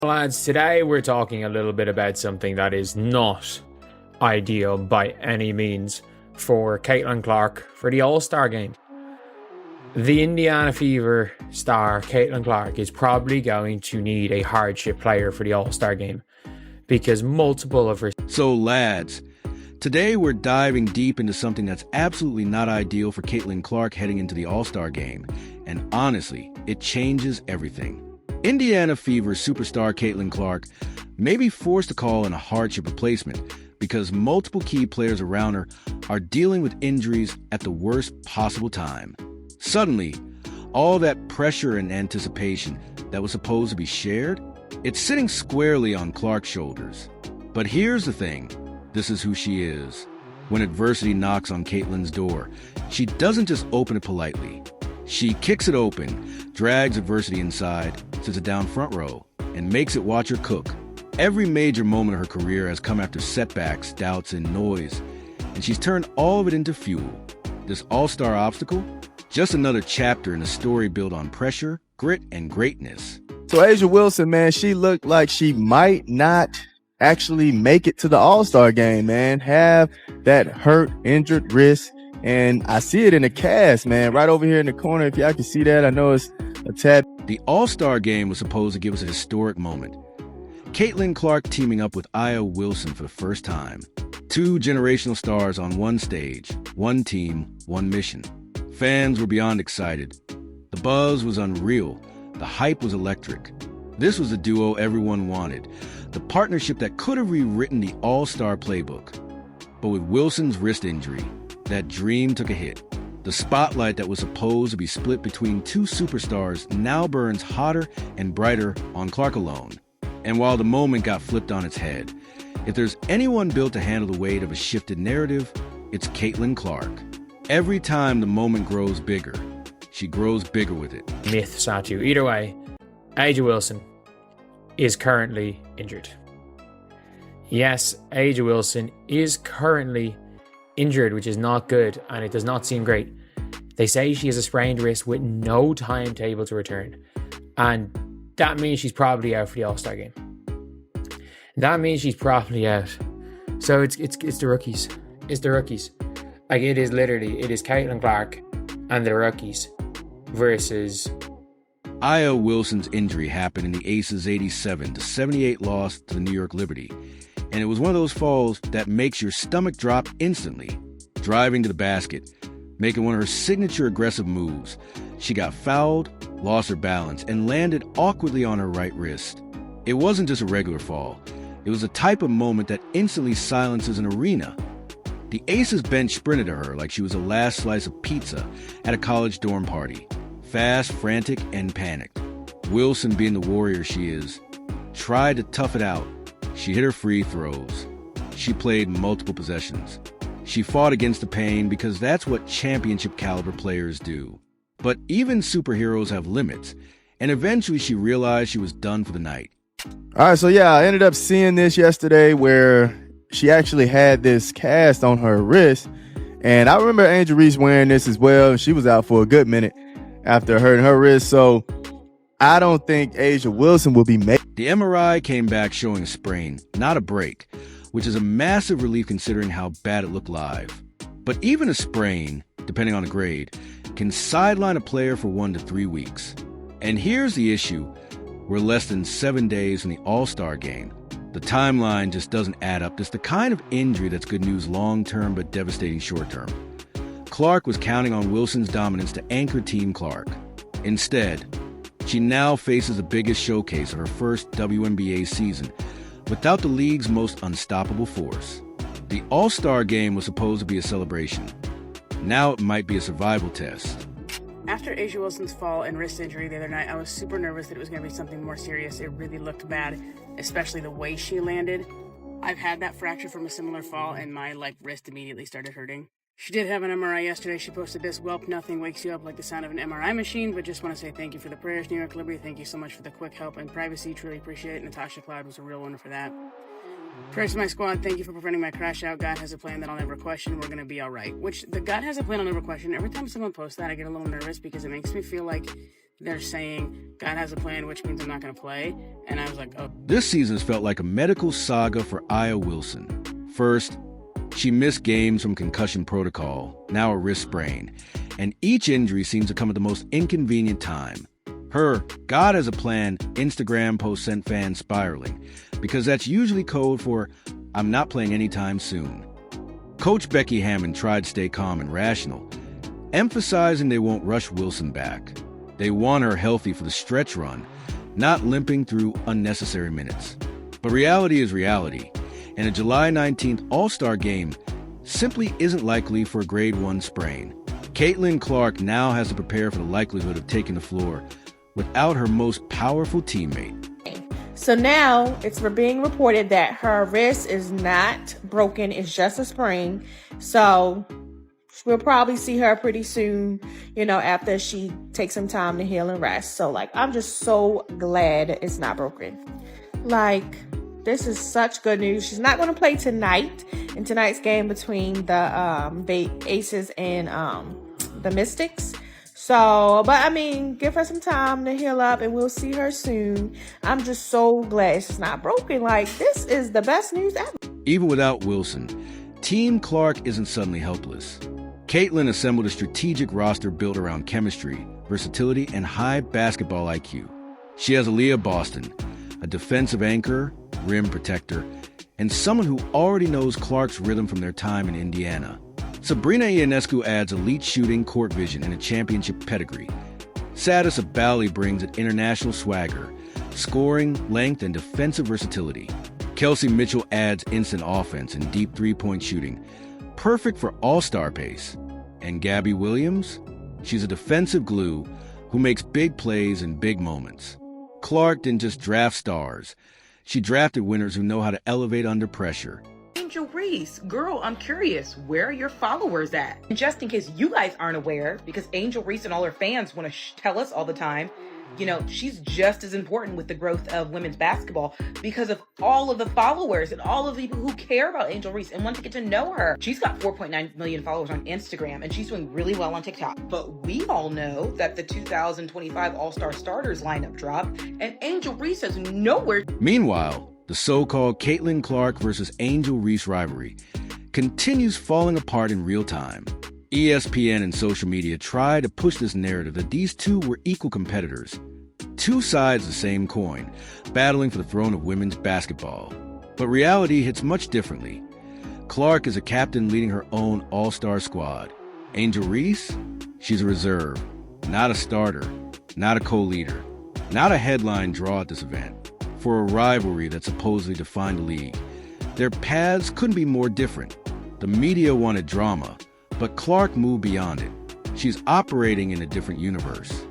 Lads, today we're talking a little bit about something that is not ideal by any means for Caitlin Clark for the All-Star game. The Indiana Fever star Caitlin Clark is probably going to need a hardship player for the All-Star game because multiple of her... So lads, today we're diving deep into something that's absolutely not ideal for Caitlin Clark heading into the All-Star game. And honestly, it changes everything. Indiana Fever superstar Caitlin Clark may be forced to call in a hardship replacement because multiple key players around her are dealing with injuries at the worst possible time. Suddenly, all that pressure and anticipation that was supposed to be shared, it's sitting squarely on Clark's shoulders. But here's the thing, this is who she is. When adversity knocks on Caitlin's door, she doesn't just open it politely. She kicks it open, drags adversity inside, sits it down front row, and makes it watch her cook. Every major moment of her career has come after setbacks, doubts, and noise, and she's turned all of it into fuel. This all-star obstacle? Just another chapter in a story built on pressure, grit, and greatness. So A'ja Wilson, man, she looked like she might not actually make it to the All-Star game, man. Have that hurt, injured wrist. And I see it in the cast, man, right over here in the corner. If y'all can see that, I know it's a tad. The All-Star game was supposed to give us a historic moment. Caitlin Clark teaming up with A'ja Wilson for the first time. Two generational stars on one stage, one team, one mission. Fans were beyond excited. The buzz was unreal. The hype was electric. This was the duo everyone wanted, the partnership that could have rewritten the All-Star playbook. But with Wilson's wrist injury, that dream took a hit. The spotlight that was supposed to be split between two superstars now burns hotter and brighter on Clark alone. And while the moment got flipped on its head, if there's anyone built to handle the weight of a shifted narrative, it's Caitlin Clark. Every time the moment grows bigger, she grows bigger with it. Myth statue. Either way, A'ja Wilson is currently injured. Yes, A'ja Wilson is currently injured, which is not good, and it does not seem great. They say she has a sprained wrist with no timetable to return, and that means she's probably out for the All-Star game. That means she's probably out. So it's the rookies. It's the rookies. Like, it is Caitlin Clark and the rookies versus... A'ja Wilson's injury happened in the Aces' 87-78 loss to the New York Liberty. And it was one of those falls that makes your stomach drop instantly. Driving to the basket, making one of her signature aggressive moves, she got fouled, lost her balance, and landed awkwardly on her right wrist. It wasn't just a regular fall. It was a type of moment that instantly silences an arena. The Aces bench sprinted to her like she was the last slice of pizza at a college dorm party. Fast, frantic, and panicked. Wilson, being the warrior she is, tried to tough it out. She hit her free throws. She played multiple possessions. She fought against the pain because that's what championship caliber players do. But even superheroes have limits, and eventually she realized she was done for the night. All right, so yeah, I ended up seeing this yesterday where she actually had this cast on her wrist. And I remember Angel Reese wearing this as well. She was out for a good minute after hurting her wrist. So I don't think A'ja Wilson will be making. The MRI came back showing a sprain, not a break, which is a massive relief considering how bad it looked live. But even a sprain, depending on the grade, can sideline a player for 1 to 3 weeks. And here's the issue. We're less than 7 days from the All-Star game. The timeline just doesn't add up. It's the kind of injury that's good news long-term but devastating short-term. Clark was counting on Wilson's dominance to anchor Team Clark. Instead, she now faces the biggest showcase of her first WNBA season without the league's most unstoppable force. The All-Star game was supposed to be a celebration. Now it might be a survival test. After A'ja Wilson's fall and wrist injury the other night, I was super nervous that it was going to be something more serious. It really looked bad, especially the way she landed. I've had that fracture from a similar fall, and my wrist immediately started hurting. She did have an MRI yesterday. She posted this: "Welp, nothing wakes you up like the sound of an MRI machine, but just want to say thank you for the prayers, New York Liberty. Thank you so much for the quick help and privacy. Truly appreciate it. Natasha Cloud was a real one for that. Prayers to my squad. Thank you for preventing my crash out. God has a plan that I'll never question. We're going to be all right." Which, the God has a plan I'll never question. Every time someone posts that, I get a little nervous because it makes me feel like they're saying God has a plan, which means I'm not going to play. And I was like, oh. This season's felt like a medical saga for Aya Wilson. First, she missed games from concussion protocol, now a wrist sprain, and each injury seems to come at the most inconvenient time. Her God has a plan Instagram post sent fans spiraling, because that's usually code for I'm not playing anytime soon. Coach Becky Hammond tried to stay calm and rational, emphasizing they won't rush Wilson back. They want her healthy for the stretch run, not limping through unnecessary minutes. But reality is reality, and a July 19th All-Star game simply isn't likely for a grade 1 sprain. Caitlin Clark now has to prepare for the likelihood of taking the floor without her most powerful teammate. So now it's being reported that her wrist is not broken, it's just a sprain. So we'll probably see her pretty soon, after she takes some time to heal and rest. So I'm just so glad it's not broken. This is such good news. She's not going to play tonight in tonight's game between the Aces and the Mystics. So, but give her some time to heal up and we'll see her soon. I'm just so glad it's not broken. This is the best news ever. Even without Wilson, Team Clark isn't suddenly helpless. Caitlin assembled a strategic roster built around chemistry, versatility, and high basketball IQ. She has Aaliyah Boston, a defensive anchor, rim protector, and someone who already knows Clark's rhythm from their time in Indiana. Sabrina Ionescu adds elite shooting, court vision, and a championship pedigree. Saddis Abali brings an international swagger, scoring, length, and defensive versatility. Kelsey Mitchell adds instant offense and deep three-point shooting, perfect for all-star pace. And Gabby Williams? She's a defensive glue who makes big plays in big moments. Clark didn't just draft stars. She drafted winners who know how to elevate under pressure. Angel Reese, girl, I'm curious, where are your followers at? And just in case you guys aren't aware, because Angel Reese and all her fans want to tell us all the time, she's just as important with the growth of women's basketball because of all of the followers and all of the people who care about Angel Reese and want to get to know her. She's got 4.9 million followers on Instagram and she's doing really well on TikTok. But we all know that the 2025 All-Star Starters lineup dropped and Angel Reese is nowhere. Meanwhile, the so-called Caitlin Clark versus Angel Reese rivalry continues falling apart in real time. ESPN and social media try to push this narrative that these two were equal competitors. Two sides of the same coin, battling for the throne of women's basketball. But reality hits much differently. Clark is a captain leading her own all-star squad. Angel Reese? She's a reserve, not a starter, not a co-leader, not a headline draw at this event. For a rivalry that supposedly defined the league, their paths couldn't be more different. The media wanted drama, but Clark moved beyond it. She's operating in a different universe.